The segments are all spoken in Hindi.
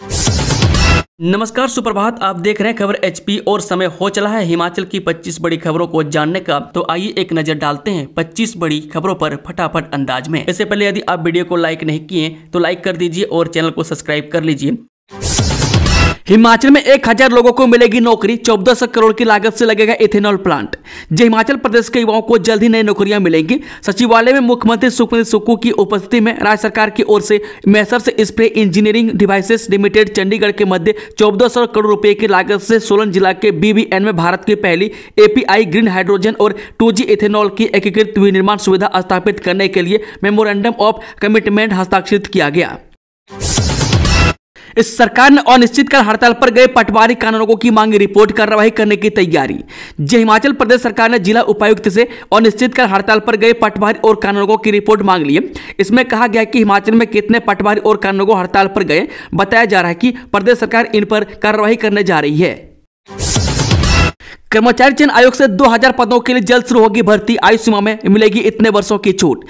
नमस्कार, सुप्रभात। आप देख रहे हैं खबर एचपी और समय हो चला है हिमाचल की 25 बड़ी खबरों को जानने का। तो आइए एक नजर डालते हैं 25 बड़ी खबरों पर फटाफट अंदाज में। इससे पहले यदि आप वीडियो को लाइक नहीं किए तो लाइक कर दीजिए और चैनल को सब्सक्राइब कर लीजिए। हिमाचल में 1000 लोगों को मिलेगी नौकरी, 1400 करोड़ की लागत से लगेगा इथेनॉल प्लांट। हिमाचल प्रदेश के युवाओं को जल्द ही नई नौकरियां मिलेंगी। सचिवालय में मुख्यमंत्री सुखविंदर सुक्खू की उपस्थिति में राज्य सरकार की ओर से messrs spray engineering devices limited Chandigarh के मध्य 1400 करोड़ रुपए की लागत से सोलन जिला के बीबीएन में भारत की पहली एपीआई ग्रीन हाइड्रोजन और 2G इथेनॉल की एकीकृत विनिर्माण सुविधा स्थापित करने के लिए मेमोरेंडम ऑफ कमिटमेंट हस्ताक्षरित किया गया। इस सरकार ने अनिश्चितकाल हड़ताल पर गए पटवारी कानूनगों की मांगी रिपोर्ट कार्रवाई करने की तैयारी। हिमाचल प्रदेश सरकार ने जिला उपायुक्त से अनिश्चितकाल हड़ताल पर गए पटवारी और कानूनगों की रिपोर्ट मांग ली है। इसमें कहा गया कि हिमाचल में कितने पटवारी और कानूनगो हड़ताल पर गए। बताया जा रहा है कि प्रदेश सरकार इन पर कार्रवाई करने जा रही है। कर्मचारी चयन आयोग से 2000 पदों के लिए जल्द शुरू होगी भर्ती, आयु सीमा में मिलेगी इतने वर्षों की छूट।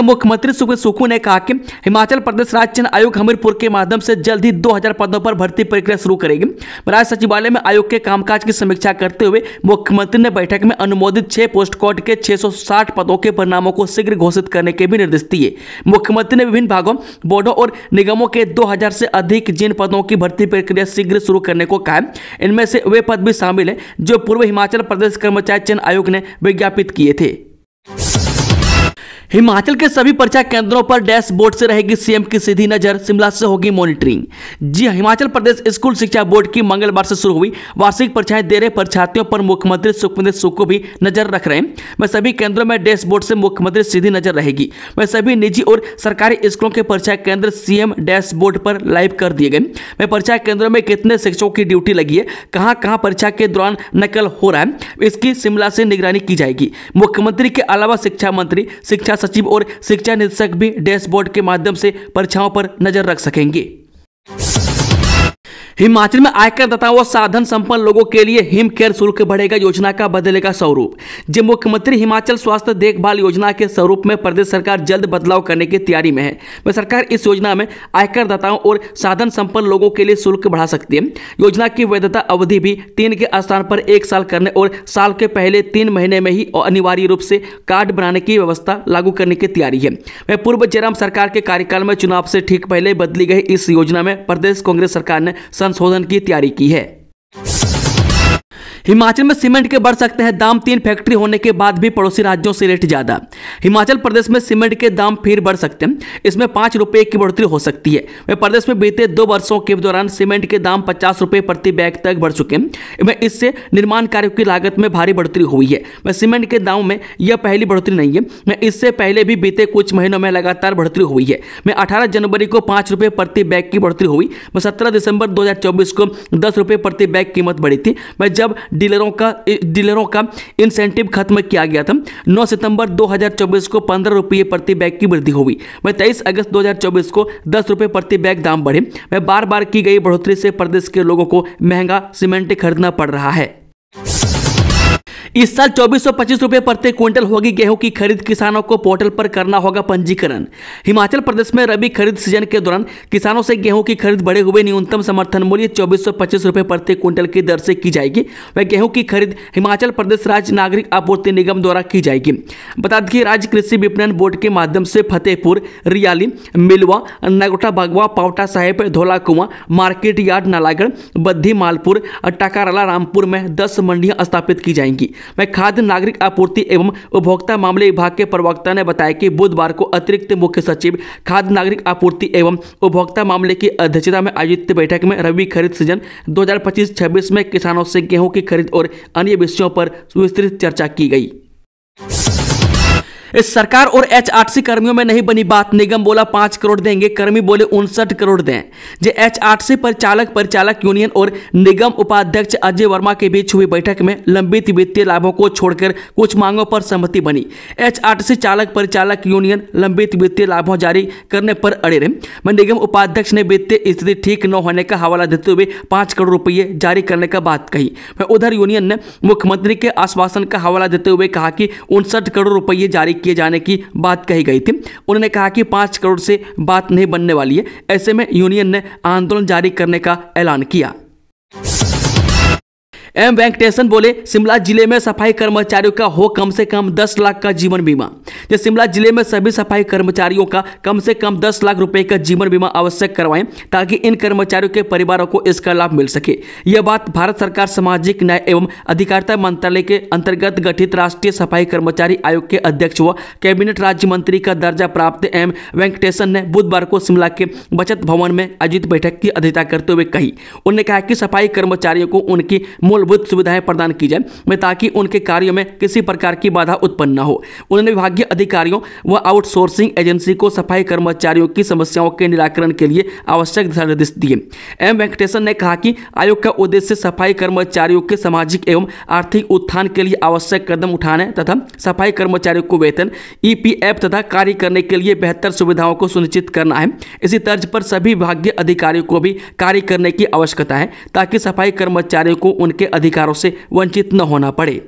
मुख्यमंत्री सुखविंदर सुक्खू ने कहा कि हिमाचल प्रदेश राज्य चयन आयोग हमीरपुर के माध्यम से जल्द ही 2000 पदों पर भर्ती प्रक्रिया शुरू करेगी। राज्य सचिवालय में आयोग के कामकाज की समीक्षा करते हुए मुख्यमंत्री ने बैठक में अनुमोदित 6 पोस्ट कोड के 660 पदों के परिणामों को शीघ्र घोषित करने के भी निर्देश दिए। मुख्यमंत्री ने विभिन्न भागों, बोर्डों और निगमों के 2000 से अधिक जिन पदों की भर्ती प्रक्रिया शीघ्र शुरू करने को कहा। इनमें से वे पद भी शामिल हैं जो पूर्व हिमाचल प्रदेश कर्मचारी चयन आयोग ने विज्ञापित किए थे। हिमाचल के सभी परीक्षा केंद्रों पर डैशबोर्ड से रहेगी सीएम की सीधी नजर, शिमला से होगी मॉनिटरिंग। हिमाचल प्रदेश स्कूल शिक्षा बोर्ड की मंगलवार से शुरू हुई वार्षिक परीक्षाएं दे रहे परीक्षार्थियों पर मुख्यमंत्री सुखविंदर सुक्खू भी नजर रख रहे हैं। वह सभी केंद्रों में डैशबोर्ड से मुख्यमंत्री सीधी नजर रहेगी। वह सभी निजी और सरकारी स्कूलों के परीक्षा केंद्र सीएम डैशबोर्ड पर लाइव कर दिए गए। वह परीक्षा केंद्रों में कितने शिक्षकों की ड्यूटी लगी है, कहां कहां परीक्षा के दौरान नकल हो रहा है, इसकी शिमला से निगरानी की जाएगी। मुख्यमंत्री के अलावा शिक्षा मंत्री, शिक्षा सचिव और शिक्षा निदेशक भी डैशबोर्ड के माध्यम से परीक्षाओं पर नजर रख सकेंगे। हिमाचल में आयकर दाताओं व साधन संपन्न लोगों के लिए हिम केयर शुल्क बढ़ेगा, योजना का बदलेगा स्वरूप। मुख्यमंत्री हिमाचल स्वास्थ्य देखभाल योजना के स्वरूप में प्रदेश सरकार जल्द बदलाव करने की तैयारी में है। वह सरकार इस योजना में आयकर दाताओं और साधन संपन्न लोगों के लिए शुल्क बढ़ा सकती है। योजना की वैधता अवधि भी 3 के स्थान पर 1 साल करने और साल के पहले 3 महीने में ही अनिवार्य रूप से कार्ड बनाने की व्यवस्था लागू करने की तैयारी है। वह पूर्व जयराम सरकार के कार्यकाल में चुनाव से ठीक पहले बदली गई इस योजना में प्रदेश कांग्रेस सरकार ने संशोधन की तैयारी की है। हिमाचल में सीमेंट के बढ़ सकते हैं दाम, 3 फैक्ट्री होने के बाद भी पड़ोसी राज्यों से रेट ज्यादा। हिमाचल प्रदेश में सीमेंट के दाम फिर बढ़ सकते हैं, इसमें 5 रुपए की बढ़ोतरी हो सकती है। वह प्रदेश में बीते 2 वर्षों के दौरान सीमेंट के दाम 50 रुपए प्रति बैग तक बढ़ चुके हैं। इससे निर्माण कार्यों की लागत में भारी बढ़ोतरी हुई है। वह सीमेंट के दाम में यह पहली बढ़ोतरी नहीं है, इससे पहले भी बीते कुछ महीनों में लगातार बढ़ोतरी हुई है। 18 जनवरी को 5 रुपए प्रति बैग की बढ़ोतरी हुई। 17 दिसंबर 2024 को 10 रुपए प्रति बैग कीमत बढ़ी थी, जब डीलरों का इंसेंटिव खत्म किया गया था। 9 सितंबर 2024 को 15 रुपये प्रति बैग की वृद्धि हुई। 23 अगस्त 2024 को 10 रुपये प्रति बैग दाम बढ़े। बार बार की गई बढ़ोतरी से प्रदेश के लोगों को महंगा सीमेंट खरीदना पड़ रहा है। इस साल 2425 रुपए प्रति क्विंटल होगी गेहूं की खरीद, किसानों को पोर्टल पर करना होगा पंजीकरण। हिमाचल प्रदेश में रबी खरीद सीजन के दौरान किसानों से गेहूं की खरीद बढ़े हुए न्यूनतम समर्थन मूल्य 2425 रुपए प्रति क्विंटल की दर से की जाएगी। वह गेहूं की खरीद हिमाचल प्रदेश राज्य नागरिक आपूर्ति निगम द्वारा की जाएगी। बता दें कि राज्य कृषि विपणन बोर्ड के माध्यम से फतेहपुर, रियाली, मिलवा, नगोटा बागवा, पावटा साहेब, धौला कुआं, मार्केट यार्ड नालागढ़, बद्धी, मालपुर, टकाराला, रामपुर में 10 मंडियां स्थापित की जाएंगी। खाद्य नागरिक आपूर्ति एवं उपभोक्ता मामले विभाग के प्रवक्ता ने बताया कि बुधवार को अतिरिक्त मुख्य सचिव खाद्य नागरिक आपूर्ति एवं उपभोक्ता मामले की अध्यक्षता में आयोजित बैठक में रबी खरीद सीजन 2025-26 में किसानों से गेहूं की खरीद और अन्य विषयों पर विस्तृत चर्चा की गई। इस सरकार और एचआरटीसी कर्मियों में नहीं बनी बात, निगम बोला 5 करोड़ देंगे, कर्मी बोले 59 करोड़ दें। एचआरटीसी परिचालक यूनियन और निगम उपाध्यक्ष अजय वर्मा के बीच हुई बैठक में लंबित वित्तीय लाभों को छोड़कर कुछ मांगों पर सहमति बनी। एचआरटीसी चालक परिचालक यूनियन लंबित वित्तीय लाभों जारी करने पर अड़े रहे। निगम उपाध्यक्ष ने वित्तीय स्थिति ठीक न होने का हवाला देते हुए 5 करोड़ रुपये जारी करने का बात कही। उधर यूनियन ने मुख्यमंत्री के आश्वासन का हवाला देते हुए कहा कि 59 करोड़ रुपये जारी किए जाने की बात कही गई थी। उन्होंने कहा कि 5 करोड़ से बात नहीं बनने वाली है। ऐसे में यूनियन ने आंदोलन जारी करने का ऐलान किया। एम वेंकटेशन बोले, शिमला जिले में सफाई कर्मचारियों का हो कम से कम 10 लाख का जीवन बीमा। जो शिमला जिले में सभी सफाई कर्मचारियों का कम से कम 10 लाख रुपए का जीवन बीमा आवश्यक करवाएं ताकि इन कर्मचारियों के परिवारों को इसका लाभ मिल सके। यह बात भारत सरकार सामाजिक न्याय एवं अधिकारिता मंत्रालय के अंतर्गत गठित राष्ट्रीय सफाई कर्मचारी आयोग के अध्यक्ष व कैबिनेट राज्य मंत्री का दर्जा प्राप्त एम वेंकटेशन ने बुधवार को शिमला के बचत भवन में आयोजित बैठक की अध्यक्षता करते हुए कही। उन्होंने कहा कि सफाई कर्मचारियों को उनकी मूलभूत सुविधाएं प्रदान की जाए ताकि उनके कार्यों में किसी प्रकार की बाधा उत्पन्न न हो। उन्होंने विभागीय अधिकारियों व आउटसोर्सिंग एजेंसी को सफाई कर्मचारियों की समस्याओं के निराकरण के लिए आवश्यक दिशा निर्देश दिए। एम वेंकटेशन ने कहा कि आयोग का उद्देश्य सफाई कर्मचारियों के सामाजिक एवं आर्थिक उत्थान के लिए आवश्यक कदम उठाने तथा सफाई कर्मचारियों को वेतन, ईपीएफ तथा कार्य करने के लिए बेहतर सुविधाओं को सुनिश्चित करना है। इसी तर्ज पर सभी विभागीय अधिकारियों को भी कार्य करने की आवश्यकता है ताकि सफाई कर्मचारियों को उनके अधिकारों से वंचित न होना पड़े।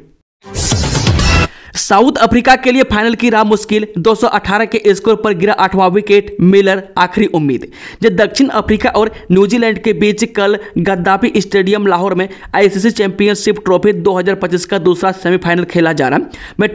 साउथ अफ्रीका के लिए फाइनल की राह मुश्किल, 218 के स्कोर पर गिरा 8वां विकेट, मिलर आखिरी उम्मीद। जब दक्षिण अफ्रीका और न्यूजीलैंड के बीच कल गद्दाफी स्टेडियम लाहौर में आईसीसी चैंपियनशिप ट्रॉफी 2025 का दूसरा सेमीफाइनल खेला जा रहा है।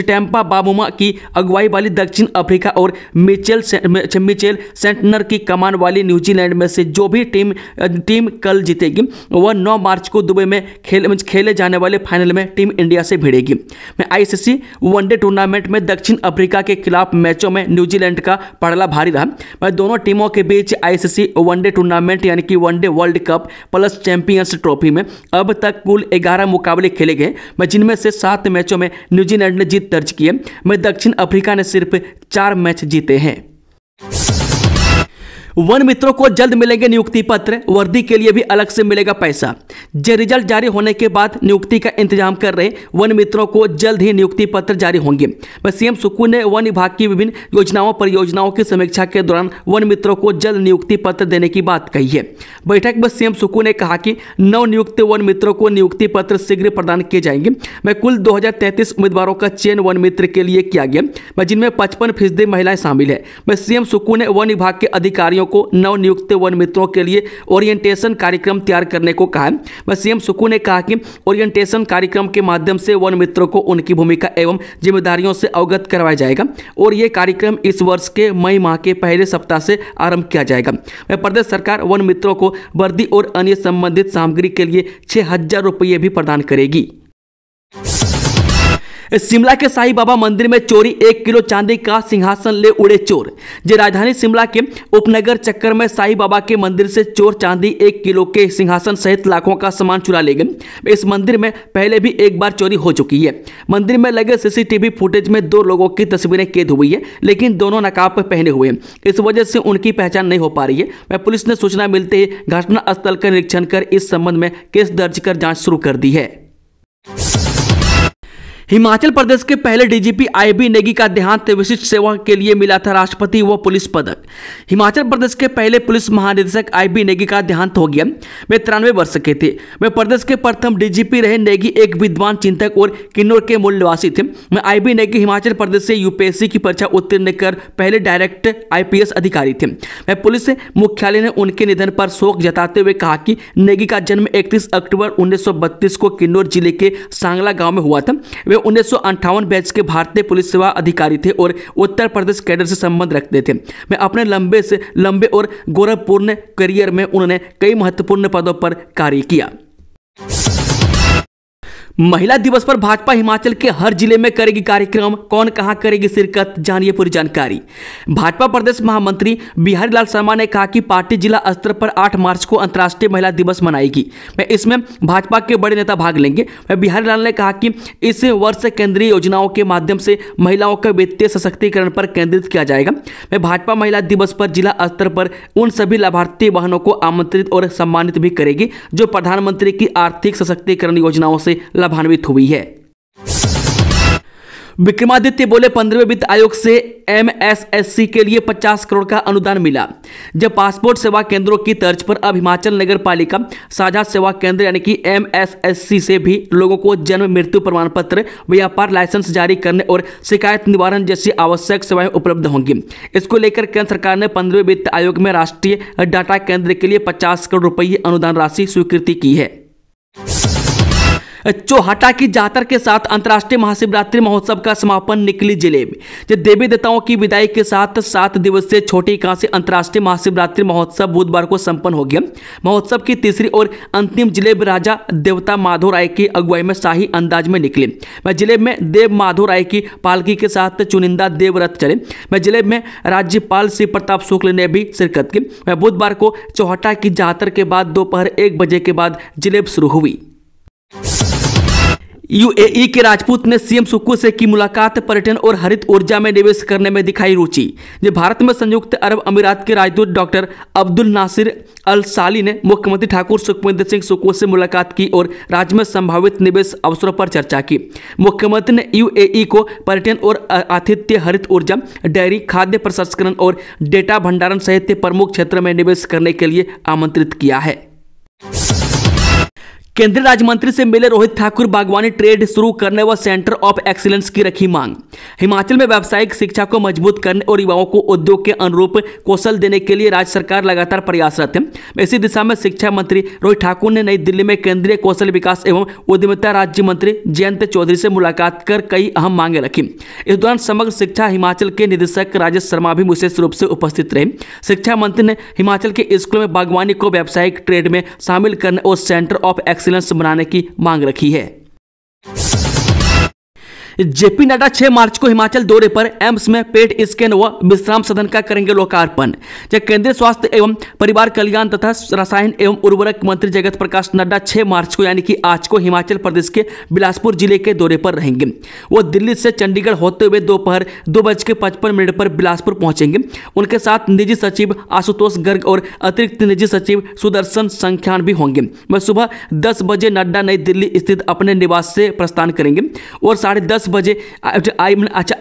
टेम्पा बाबुमा की अगुवाई वाली दक्षिण अफ्रीका और मिचेल सेंटनर की कमान वाली न्यूजीलैंड में से जो भी टीम कल जीतेगी वह 9 मार्च को दुबई में खेले जाने वाले फाइनल में टीम इंडिया से भिड़ेगी। आईसीसी वनडे टूर्नामेंट में दक्षिण अफ्रीका के खिलाफ मैचों में न्यूजीलैंड का पड़ला भारी रहा। दोनों टीमों के बीच आईसीसी वनडे टूर्नामेंट यानी कि one day world cup plus champions trophy में अब तक कुल 11 मुकाबले खेले गए, जिनमें से 7 मैचों में न्यूजीलैंड ने जीत दर्ज की है। दक्षिण अफ्रीका ने सिर्फ 4 मैच जीते हैं। वन मित्रों को जल्द मिलेंगे नियुक्ति पत्र, वर्दी के लिए भी अलग से मिलेगा पैसा। रिजल्ट जारी होने के बाद नियुक्ति का इंतजाम कर रहे वन मित्रों को जल्द ही नियुक्ति पत्र जारी होंगे। सीएम सुक्खू ने वन विभाग की विभिन्न योजनाओं परियोजनाओं की समीक्षा के दौरान वन मित्रों को जल्द नियुक्ति पत्र देने की बात कही है। बैठक में सीएम सुक्खू ने कहा कि नवनियुक्त वन मित्रों को नियुक्ति पत्र शीघ्र प्रदान किए जाएंगे। कुल 2033 उम्मीदवारों का चयन वन मित्र के लिए किया गया, जिनमें 55% महिलाएं शामिल है। सीएम सुक्खू ने वन विभाग के अधिकारियों को नवनियुक्त वन मित्रों के लिए ओरिएंटेशन कार्यक्रम तैयार करने को कहा है। सीएम सुक्खू ने कहा कि ओरिएंटेशन कार्यक्रम के माध्यम से वन मित्रों को उनकी भूमिका एवं जिम्मेदारियों से अवगत करवाया जाएगा और यह कार्यक्रम इस वर्ष के मई माह के पहले सप्ताह से आरंभ किया जाएगा। प्रदेश सरकार वन मित्रों को वर्दी और अन्य संबंधित सामग्री के लिए 6,000 रुपये भी प्रदान करेगी। शिमला के साईं बाबा मंदिर में चोरी, 1 किलो चांदी का सिंहासन ले उड़े चोर। राजधानी शिमला के उपनगर चक्कर में साईं बाबा के मंदिर से चोर चांदी 1 किलो के सिंहासन सहित लाखों का सामान चुरा ले गए। इस मंदिर में पहले भी एक बार चोरी हो चुकी है। मंदिर में लगे सीसीटीवी फुटेज में 2 लोगों की तस्वीरें कैद हुई है, लेकिन दोनों नकाब पहने हुए हैं। इस वजह से उनकी पहचान नहीं हो पा रही है। पुलिस ने सूचना मिलते ही घटनास्थल का निरीक्षण कर इस संबंध में केस दर्ज कर जांच शुरू कर दी है। हिमाचल प्रदेश के पहले डीजीपी आईबी नेगी का देहांत, विशिष्ट सेवा के लिए मिला था राष्ट्रपति व पुलिस पदक। हिमाचल प्रदेश के पहले पुलिस महानिदेशक आईबी नेगी का देहांत हो गया। वे 93 वर्ष के थे। वे प्रदेश के प्रथम डीजीपी रहे। नेगी एक विद्वान चिंतक और किन्नौर के मूल निवासी थे। आईबी नेगी हिमाचल प्रदेश से यूपीएससी की परीक्षा उत्तीर्ण कर पहले डायरेक्ट आईपीएस अधिकारी थे। पुलिस मुख्यालय ने उनके निधन पर शोक जताते हुए कहा कि नेगी का जन्म 31 अक्टूबर 1932 को किन्नौर जिले के सांगला गांव में हुआ था। वे 1958 बैच के भारतीय पुलिस सेवा अधिकारी थे और उत्तर प्रदेश कैडर से संबंध रखते थे। मैं अपने लंबे और गौरवपूर्ण करियर में उन्होंने कई महत्वपूर्ण पदों पर कार्य किया। महिला दिवस पर भाजपा हिमाचल के हर जिले में करेगी कार्यक्रम, कौन कहां करेगी शिरकत, जानिए पूरी जानकारी। भाजपा प्रदेश महामंत्री बिहारी लाल शर्मा ने कहा कि पार्टी जिला स्तर पर 8 मार्च को अंतर्राष्ट्रीय महिला दिवस मनाएगी। इसमें भाजपा के बड़े नेता भाग लेंगे। बिहारी लाल ने कहा कि इस वर्ष केंद्रीय योजनाओं के माध्यम से महिलाओं का वित्तीय सशक्तिकरण पर केंद्रित किया जाएगा। भाजपा महिला दिवस पर जिला स्तर पर उन सभी लाभार्थी बहनों को आमंत्रित और सम्मानित भी करेगी जो प्रधानमंत्री की आर्थिक सशक्तिकरण योजनाओं से लाभान्वित हुई है। विक्रमादित्य बोले 15वें वित्त आयोग से एमएसएससी के लिए 50 करोड़ का अनुदान मिला। जब पासपोर्ट सेवा केंद्रों की तर्ज पर अब हिमाचल नगर पालिका साझा सेवा केंद्र यानी कि एमएसएससी से भी लोगों को जन्म मृत्यु प्रमाण पत्र, व्यापार लाइसेंस जारी करने और शिकायत निवारण जैसी आवश्यक सेवाएं उपलब्ध होंगी। इसको लेकर केंद्र सरकार ने 15वें वित्त आयोग में राष्ट्रीय डाटा केंद्र के लिए 50 करोड़ रुपये अनुदान राशि स्वीकृति की है। चौहाटा की जातर के साथ अंतर्राष्ट्रीय महाशिवरात्रि महोत्सव का समापन निकली जिले में। जब देवी देवताओं की विदाई के साथ 7 दिवसीय छोटी कांसी अंतर्राष्ट्रीय महाशिवरात्रि महोत्सव बुधवार को संपन्न हो गया। महोत्सव की तीसरी और अंतिम जिलेब राजा देवता माधो राय की अगुवाई में शाही अंदाज में निकले। वह जिलेब में देव माधो राय की पालकी के साथ चुनिंदा देवरथ चले। वह जिलेब में राज्यपाल श्री प्रताप शुक्ल ने भी शिरकत की। वह बुधवार को चौहाटा की जातर के बाद दोपहर 1 बजे के बाद जिलेब शुरू हुई। यूएई के राजपूत ने सीएम सुक्कू से की मुलाकात, पर्यटन और हरित ऊर्जा में निवेश करने में दिखाई रुचि। जब भारत में संयुक्त अरब अमीरात के राजदूत डॉक्टर अब्दुल नासिर अल साली ने मुख्यमंत्री ठाकुर सुखविंदर सिंह सुक्कू से मुलाकात की और राज्य में संभावित निवेश अवसरों पर चर्चा की। मुख्यमंत्री ने यूएई को पर्यटन और आतिथ्य, हरित ऊर्जा, डेयरी, खाद्य प्रसंस्करण और डेटा भंडारण सहित प्रमुख क्षेत्र में निवेश करने के लिए आमंत्रित किया है। केंद्रीय राज्य मंत्री से मिले रोहित ठाकुर, बागवानी ट्रेड शुरू करने व सेंटर ऑफ एक्सीलेंस की रखी मांग। हिमाचल में व्यावसायिक शिक्षा को मजबूत करने और युवाओं को उद्योग के अनुरूप कौशल देने के लिए राज्य सरकार लगातार प्रयासरत है। इसी दिशा में शिक्षा मंत्री रोहित ठाकुर ने नई दिल्ली में केंद्रीय कौशल विकास एवं उद्यमिता राज्य मंत्री जयंत चौधरी से मुलाकात कर कई अहम मांगे रखी। इस दौरान समग्र शिक्षा हिमाचल के निदेशक राजेश शर्मा भी विशेष रूप से उपस्थित रहे। शिक्षा मंत्री ने हिमाचल के स्कूलों में बागवानी को व्यावसायिक ट्रेड में शामिल करने और सेंटर ऑफ एक्सीलेंस बनाने की मांग रखी है। जेपी नड्डा 6 मार्च को हिमाचल दौरे पर एम्स में पेट स्कैन व विश्राम सदन का करेंगे लोकार्पण। जब केंद्रीय स्वास्थ्य एवं परिवार कल्याण तथा रसायन एवं उर्वरक मंत्री जगत प्रकाश नड्डा 6 मार्च को यानी कि आज को हिमाचल प्रदेश के बिलासपुर जिले के दौरे पर रहेंगे। वो दिल्ली से चंडीगढ़ होते हुए दोपहर 2:55 पर बिलासपुर पहुंचेंगे। उनके साथ निजी सचिव आशुतोष गर्ग और अतिरिक्त निजी सचिव सुदर्शन संख्यान भी होंगे। वह सुबह 10 बजे नड्डा नई दिल्ली स्थित अपने निवास से प्रस्थान करेंगे और 10:30 बजे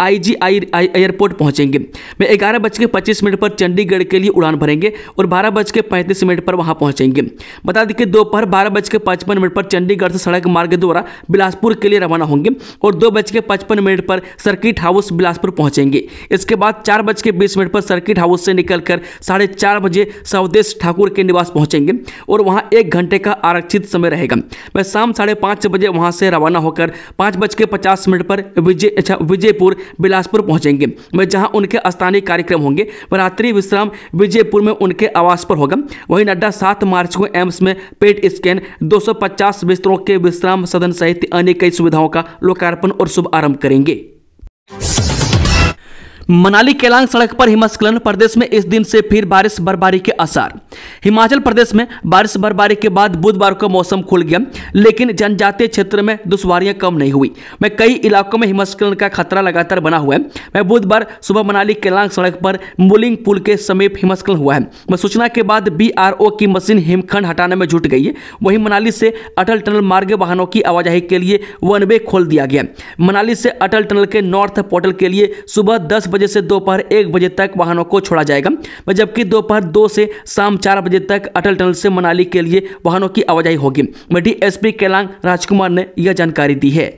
IGI एयरपोर्ट पहुंचेंगे। वे 11:25 पर चंडीगढ़ के लिए उड़ान भरेंगे और 12:35 पर वहां पहुंचेंगे। बता दें कि दोपहर 12:55 पर चंडीगढ़ से सड़क मार्ग द्वारा बिलासपुर के लिए रवाना होंगे और 2:55 पर सर्किट हाउस बिलासपुर पहुंचेंगे। इसके बाद 4:20 पर सर्किट हाउस से निकलकर 4:30 बजे स्वदेश ठाकुर के निवास पहुंचेंगे और वहां 1 घंटे का आरक्षित समय रहेगा। वह शाम 5:30 बजे वहां से रवाना होकर 5:50 पर विजयपुर बिलासपुर पहुंचेंगे। वह जहां उनके स्थानीय कार्यक्रम होंगे। वह रात्रि विश्राम विजयपुर में उनके आवास पर होगा। वहीं नड्डा 7 मार्च को एम्स में पेट स्कैन, 250 बिस्तरों के विश्राम सदन सहित अन्य कई सुविधाओं का लोकार्पण और शुभारंभ करेंगे। मनाली केलांग सड़क पर हिमस्खलन, प्रदेश में इस दिन से फिर बारिश बर्फबारी के आसार। हिमाचल प्रदेश में बारिश बर्फबारी के बाद बुधवार को मौसम खुल गया, लेकिन जनजातीय क्षेत्र में दुश्वारियां कम नहीं हुई। में कई इलाकों में हिमस्खलन का खतरा लगातार बना हुआ है। मैं बुधवार सुबह मनाली केलांग सड़क पर मुलिंग पुल के समीप हिमस्खलन हुआ है। मैं सूचना के बाद BRO की मशीन हिमखंड हटाने में जुट गई है। वहीं मनाली से अटल टनल मार्ग वाहनों की आवाजाही के लिए 1 वे खोल दिया गया। मनाली से अटल टनल के नॉर्थ पोर्टल के लिए सुबह 10 बजे से दोपहर 1 बजे तक वाहनों को छोड़ा जाएगा, जबकि दोपहर 2 से शाम 4 बजे तक अटल टनल से मनाली के लिए वाहनों की आवाजाही होगी। DSP केलांग राजकुमार ने यह जानकारी दी है।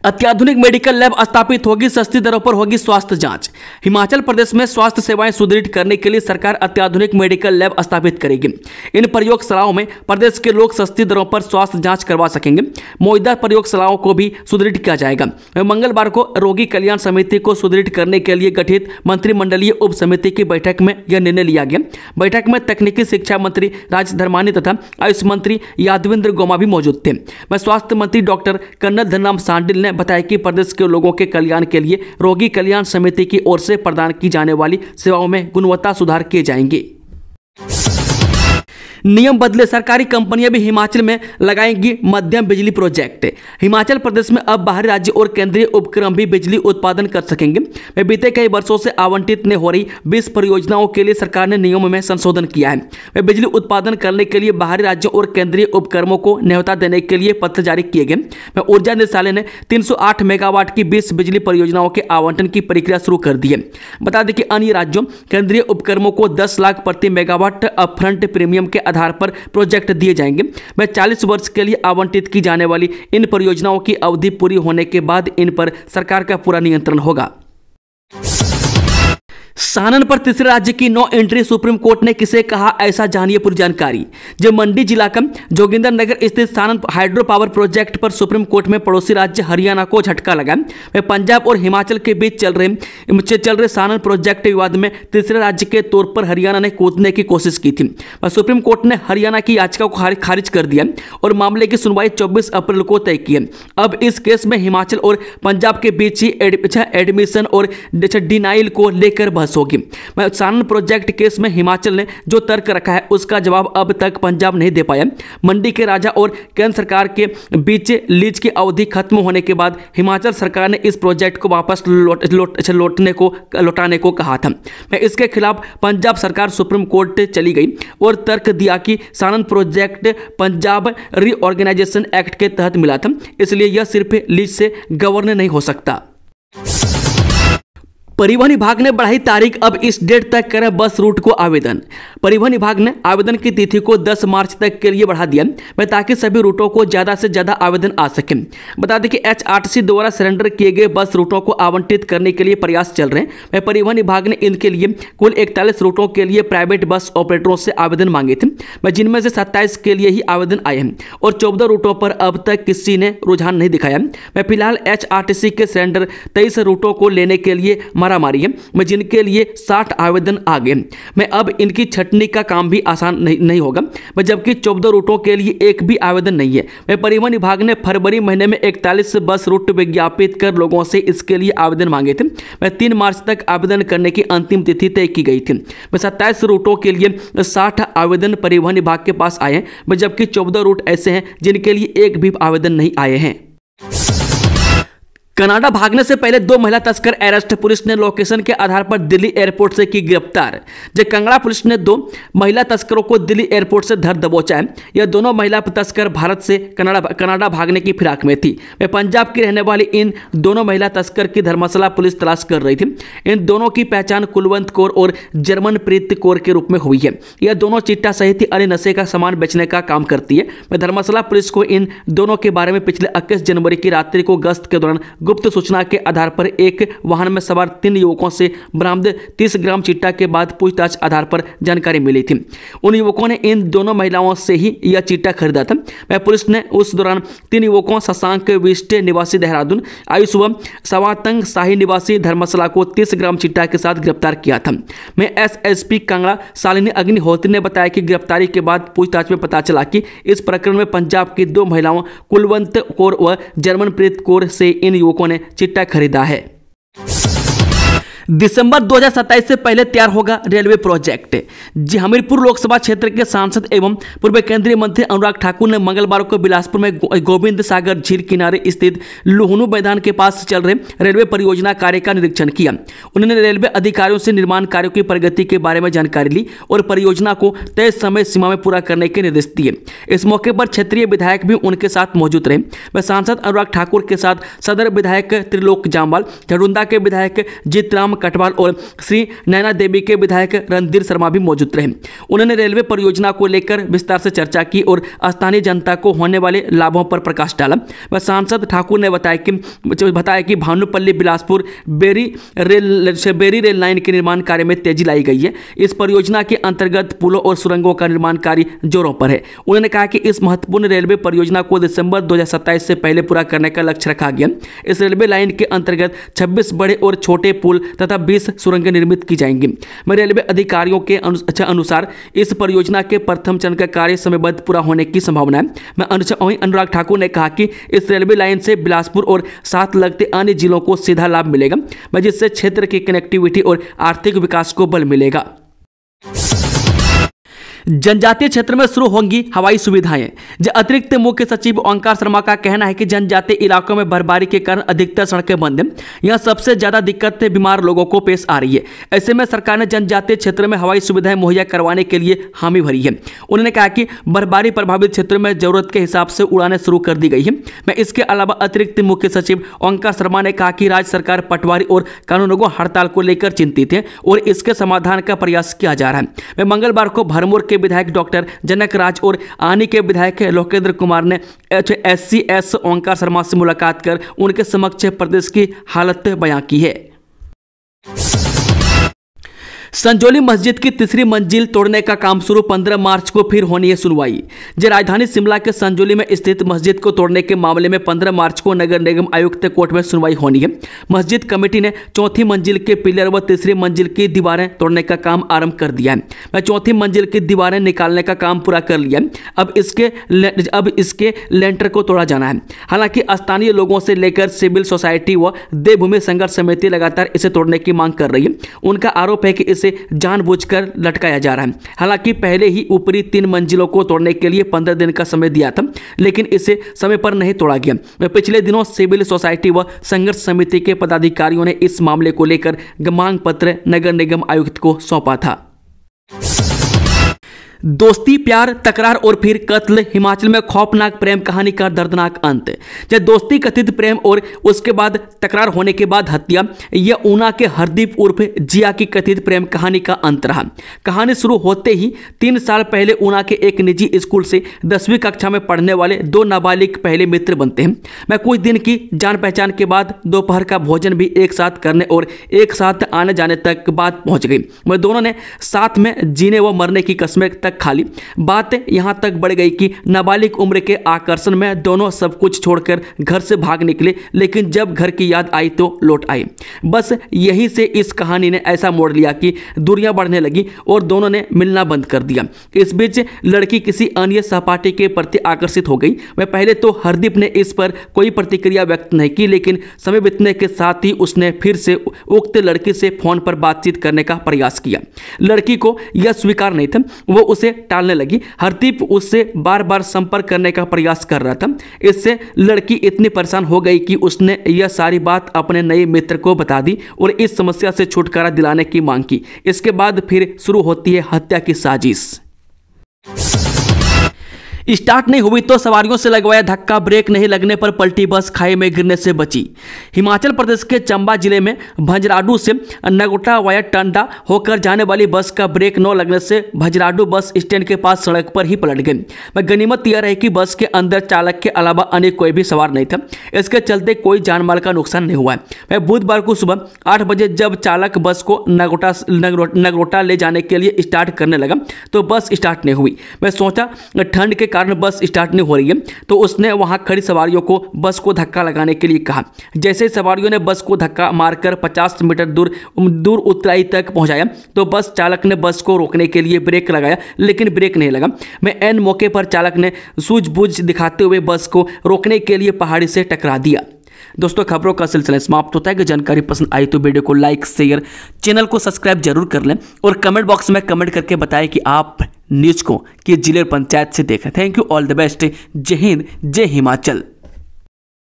अत्याधुनिक मेडिकल लैब स्थापित होगी, सस्ती दरों पर होगी स्वास्थ्य जांच। हिमाचल प्रदेश में स्वास्थ्य सेवाएं सुदृढ़ करने के लिए सरकार अत्याधुनिक मेडिकल लैब स्थापित करेगी। इन प्रयोगशालाओं में प्रदेश के लोग सस्ती दरों पर स्वास्थ्य जांच करवा सकेंगे। मौजूदा प्रयोगशालाओं को भी सुदृढ़ किया जाएगा। मंगलवार को रोगी कल्याण समिति को सुदृढ़ करने के लिए गठित मंत्रिमंडलीय उप समिति की बैठक में यह निर्णय लिया गया। बैठक में तकनीकी शिक्षा मंत्री राज धर्मानी तथा आयुष मंत्री यादवेंद्र गोमा भी मौजूद थे। स्वास्थ्य मंत्री डॉक्टर कर्नल धनराम सांडिल ने बताया कि प्रदेश के लोगों के कल्याण के लिए रोगी कल्याण समिति की ओर से प्रदान की जाने वाली सेवाओं में गुणवत्ता सुधार किए जाएंगे। नियम बदले, सरकारी कंपनियां भी हिमाचल में लगाएंगी मध्यम बिजली प्रोजेक्ट। हिमाचल प्रदेश में अब बाहरी राज्य और केंद्रीय उपक्रम भी बिजली उत्पादन कर सकेंगे। बीते कई वर्षों से आवंटित ने हो रही 20 परियोजनाओं के लिए सरकार ने नियमों में संशोधन किया है। बिजली उत्पादन करने के लिए बाहरी राज्यों और केंद्रीय उपक्रमों को न्योता देने के लिए पत्र जारी किए गए। ऊर्जा निदेशालय ने 308 मेगावाट की 20 बिजली परियोजनाओं के आवंटन की प्रक्रिया शुरू कर दी है। बता दें कि अन्य राज्यों केंद्रीय उपक्रमों को 10 लाख प्रति मेगावाट अपफ्रंट प्रीमियम के आधार पर प्रोजेक्ट दिए जाएंगे। 40 वर्ष के लिए आवंटित की जाने वाली इन परियोजनाओं की अवधि पूरी होने के बाद इन पर सरकार का पूरा नियंत्रण होगा। सानन पर तीसरे राज्य की नो एंट्री, सुप्रीम कोर्ट ने किसे कहा, ऐसा जानिए पूरी जानकारी। जब मंडी जिला का जोगिंदर नगर स्थित सानन हाइड्रो पावर प्रोजेक्ट पर सुप्रीम कोर्ट में पड़ोसी राज्य हरियाणा को झटका लगा। पंजाब और हिमाचल के बीच चल रहे सानन प्रोजेक्ट विवाद में तीसरे राज्य के तौर पर हरियाणा ने कूदने की कोशिश की थी। सुप्रीम कोर्ट ने हरियाणा की याचिका को खारिज कर दिया और मामले की सुनवाई 24 अप्रैल को तय की है। अब इस केस में हिमाचल और पंजाब के बीच ही एडमिशन और डिनाइल को लेकर बहस होगी। सानन प्रोजेक्ट केस में हिमाचल ने जो तर्क रखा है उसका जवाब अब तक पंजाब नहीं दे पाया। मंडी के राजा और केंद्र सरकार के बीच लीज की अवधि खत्म होने के बाद हिमाचल सरकार ने इस प्रोजेक्ट को वापस लौटाने को कहा था। इसके खिलाफ पंजाब सरकार सुप्रीम कोर्ट चली गई और तर्क दिया कि सानन प्रोजेक्ट पंजाब रीऑर्गेनाइजेशन एक्ट के तहत मिला था, इसलिए यह सिर्फ लीज से गवर्न नहीं हो सकता। परिवहन विभाग ने बढ़ाई तारीख, अब इस डेट तक करे बस रूट को आवेदन। परिवहन विभाग ने आवेदन की तिथि को 10 मार्च तक के लिए बढ़ा दिया ताकि सभी रूटों को ज्यादा से ज्यादा आवेदन आ सके। बता दें कि HRTC द्वारा सरेंडर किए गए बस रूटों को आवंटित करने के लिए प्रयास चल रहे हैं। परिवहन विभाग ने इनके लिए कुल 41 रूटों के लिए प्राइवेट बस ऑपरेटरों से आवेदन मांगे थे, जिनमें से 27 के लिए ही आवेदन आए हैं और 14 रूटों पर अब तक किसी ने रुझान नहीं दिखाया। फिलहाल HRTC के सरेंडर 23 रूटों को लेने के लिए मारामारी है, जिनके लिए 60 आवेदन आ गए। अब इनकी छटनी का काम भी आसान नहीं होगा, जबकि 14 रूटों के लिए एक भी आवेदन नहीं है। परिवहन विभाग ने फरवरी महीने में 41 बस रूट विज्ञापित कर लोगों से इसके लिए आवेदन मांगे थे। 3 मार्च तक आवेदन करने की अंतिम तिथि तय की गई थी। 27 रूटों के लिए 60 आवेदन परिवहन विभाग के पास आए हैं, जबकि 14 रूट ऐसे हैं जिनके लिए एक भी आवेदन नहीं आए हैं। कनाडा भागने से पहले 2 महिला तस्कर अरेस्ट, पुलिस ने लोकेशन के आधार पर दिल्ली एयरपोर्ट से की गिरफ्तार। जब कांगड़ा पुलिस ने 2 महिला तस्करों को दिल्ली एयरपोर्ट से धर दबोचा है। यह दोनों महिला तस्कर भारत से कनाडा भागने की फिराक में थी। वे पंजाब की रहने वाली इन दोनों महिला तस्कर की धर्मशाला पुलिस तलाश कर रही थी। इन दोनों की पहचान कुलवंत कौर और जर्मनप्रीत कौर के रूप में हुई है। यह दोनों चिट्टा सहित अन्य नशे का सामान बेचने का काम करती है। धर्मशाला पुलिस को इन दोनों के बारे में पिछले 21 जनवरी की रात्रि को गश्त के दौरान गुप्त सूचना के आधार पर एक वाहन में सवार 3 युवकों से बरामद 30 ग्राम चिट्टा के बाद पूछताछ आधार पर जानकारी मिली थी। उन युवकों ने इन दोनों महिलाओं से ही यह चिट्टा खरीदा था। पुलिस ने उस दौरान 3 युवकों शशांक विष्टे निवासी देहरादून, आयुष व सवातंग शाही निवासी धर्मशाला को 30 ग्राम चिट्टा के साथ गिरफ्तार किया था। SSP कांगड़ा शालिनी अग्निहोत्री ने बताया कि गिरफ्तारी के बाद पूछताछ में पता चला कि इस प्रकरण में पंजाब की 2 महिलाओं कुलवंत कौर व जर्मनप्रीत कौर से इन युवकों ने चिट्टा खरीदा है। दिसंबर 2027 से पहले तैयार होगा रेलवे प्रोजेक्ट। जी, हमीरपुर लोकसभा क्षेत्र के सांसद एवं पूर्व केंद्रीय मंत्री अनुराग ठाकुर ने मंगलवार को बिलासपुर में गोविंद सागर झील किनारे स्थित लुहनु मैदान के पास चल रहे रेलवे परियोजना कार्य का निरीक्षण किया। उन्होंने रेलवे अधिकारियों से निर्माण कार्यों की प्रगति के बारे में जानकारी ली और परियोजना को तय समय सीमा में पूरा करने के निर्देश दिए। इस मौके पर क्षेत्रीय विधायक भी उनके साथ मौजूद रहे। वह सांसद अनुराग ठाकुर के साथ सदर विधायक त्रिलोक जामवाल, झरुंदा के विधायक जीतराम कटवाल और श्री नैना देवी के विधायक रणधीर शर्मा भी मौजूद रहे। उन्होंने रेलवे परियोजना को लेकर विस्तार से चर्चा की और स्थानीय जनता को होने वाले लाभों पर प्रकाश डाला। वह सांसद ठाकुर ने बताया कि भानुपल्ली बिलासपुर बेरी रेल लाइन के निर्माण कार्य में तेजी लाई गई है। इस परियोजना के अंतर्गत पुलों और सुरंगों का निर्माण कार्य जोरों पर है। उन्होंने कहा कि इस महत्वपूर्ण रेलवे परियोजना को दिसंबर 2027 से पहले पूरा करने का लक्ष्य रखा गया। इस रेलवे लाइन के अंतर्गत 26 बड़े और छोटे पुल तथा 20 सुरंगें निर्मित की जाएंगी। रेलवे अधिकारियों के अनुसार इस परियोजना के प्रथम चरण का कार्य समयबद्ध पूरा होने की संभावना है। अनुराग ठाकुर ने कहा कि इस रेलवे लाइन से बिलासपुर और साथ लगते अन्य जिलों को सीधा लाभ मिलेगा, जिससे क्षेत्र की कनेक्टिविटी और आर्थिक विकास को बल मिलेगा। जनजातीय क्षेत्र में शुरू होंगी हवाई सुविधाएं। अतिरिक्त मुख्य सचिव ओंकार शर्मा का कहना है कि जनजातीय इलाकों में बर्फबारी के कारण अधिकतर सड़कें बंद हैं। यहां सबसे ज्यादा दिक्कत बीमार लोगों को पेश आ रही है। ऐसे में सरकार ने जनजातीय क्षेत्र में हवाई सुविधाएं मुहैया करवाने के लिए हामी भरी है। उन्होंने कहा कि बर्फबारी प्रभावित क्षेत्रों में जरूरत के हिसाब से उड़ानें शुरू कर दी गई है। मैं इसके अलावा अतिरिक्त मुख्य सचिव ओंकार शर्मा ने कहा कि राज्य सरकार पटवारी और कानूनगो हड़ताल को लेकर चिंतित है और इसके समाधान का प्रयास किया जा रहा है। मैं मंगलवार को भरमौर के विधायक डॉक्टर जनक राज और आनी के विधायक लोकेंद्र कुमार ने HCS ओंकार शर्मा से मुलाकात कर उनके समक्ष प्रदेश की हालत बयां की है। संजौली मस्जिद की तीसरी मंजिल तोड़ने का काम शुरू, 15 मार्च को फिर होनी है सुनवाई। राजधानी शिमला के संजौली में स्थित मस्जिद को तोड़ने के मामले में 15 मार्च को नगर निगम आयुक्त कोर्ट में सुनवाई होनी है। मस्जिद कमेटी ने चौथी मंजिल के पिलर व तीसरी मंजिल की दीवारें तोड़ने का काम आरंभ कर दिया है। मैं चौथी मंजिल की दीवारें निकालने का काम पूरा कर लिया है। अब इसके लेंटर को तोड़ा जाना है। हालांकि स्थानीय लोगों से लेकर सिविल सोसाइटी व देवभूमि संघर्ष समिति लगातार इसे तोड़ने की मांग कर रही है। उनका आरोप है कि इसे जानबूझकर लटकाया जा रहा है। हालांकि पहले ही ऊपरी 3 मंजिलों को तोड़ने के लिए 15 दिन का समय दिया था, लेकिन इसे समय पर नहीं तोड़ा गया। पिछले दिनों सिविल सोसाइटी व संघर्ष समिति के पदाधिकारियों ने इस मामले को लेकर मांग पत्र नगर निगम आयुक्त को सौंपा था। दोस्ती, प्यार, तकरार और फिर कत्ल, हिमाचल में खौफनाक प्रेम कहानी का दर्दनाक अंत। जब दोस्ती, कथित प्रेम और उसके बाद तकरार होने के बाद हत्या, यह ऊना के हरदीप उर्फ जिया की कथित प्रेम कहानी का अंत रहा। कहानी शुरू होते ही 3 साल पहले ऊना के एक निजी स्कूल से 10वीं कक्षा में पढ़ने वाले 2 नाबालिग पहले मित्र बनते हैं। मैं कुछ दिन की जान पहचान के बाद दोपहर का भोजन भी एक साथ करने और एक साथ आने जाने तक बात पहुंच गई। मैं दोनों ने साथ में जीने व मरने की कस्में तक खाली। बात यहां तक बढ़ गई कि नाबालिग उम्र के आकर्षण में दोनों सब कुछ छोड़कर घर से भाग निकले, लेकिन जब घर की याद आई तो लौट आए। बस यहीं से इस कहानी ने ऐसा मोड़ लिया कि दूरियां बढ़ने लगी और दोनों ने मिलना बंद कर दिया। इस बीच लड़की किसी अन्य सहपाठी के प्रति आकर्षित हो गई। मैं पहले तो हरदीप ने इस पर कोई प्रतिक्रिया व्यक्त नहीं की, लेकिन समय बीतने के साथ ही उसने फिर से उक्त लड़की से फोन पर बातचीत करने का प्रयास किया। लड़की को यह स्वीकार नहीं था, वो उसे टालने लगी। हरदीप उससे बार बार संपर्क करने का प्रयास कर रहा था। इससे लड़की इतनी परेशान हो गई कि उसने यह सारी बात अपने नए मित्र को बता दी और इस समस्या से छुटकारा दिलाने की मांग की। इसके बाद फिर शुरू होती है हत्या की साजिश। स्टार्ट नहीं हुई तो सवारियों से लगवाया धक्का, ब्रेक नहीं लगने पर पलटी बस, खाई में गिरने से बची। हिमाचल प्रदेश के चंबा जिले में भजराडू से नगोटा वाया टंडा होकर जाने वाली बस का ब्रेक न लगने से भजराडू बस स्टैंड के पास सड़क पर ही पलट गई। गनीमत यह रही कि बस के अंदर चालक के अलावा अन्य कोई भी सवार नहीं था। इसके चलते कोई जानमाल का नुकसान नहीं हुआ। मैं बुधवार को सुबह 8 बजे जब चालक बस को नगरोटा ले जाने के लिए स्टार्ट करने लगा तो बस स्टार्ट नहीं हुई। मैं सोचा ठंड के कारण बस स्टार्ट नहीं हो रही है, तो उसने वहां खड़ी सवारियों को बस को धक्का लगाने के लिए कहा। जैसे सवारियों ने बस को धक्का मारकर 50 मीटर दूर उतराई तक पहुंचाया तो बस चालक ने बस को रोकने के लिए ब्रेक लगाया, लेकिन ब्रेक नहीं लगा। मैं एन मौके पर चालक ने सूझबूझ दिखाते हुए बस को रोकने के लिए पहाड़ी से टकरा दिया। दोस्तों, खबरों का सिलसिला समाप्त होता है। कि जानकारी पसंद आई तो वीडियो को लाइक, शेयर, चैनल को सब्सक्राइब जरूर कर लें और कमेंट बॉक्स में कमेंट करके बताएं कि आप न्यूज़ को किस जिले पंचायत से देख रहे हैं। Thank you, all the best. जय हिंद, जय हिमाचल।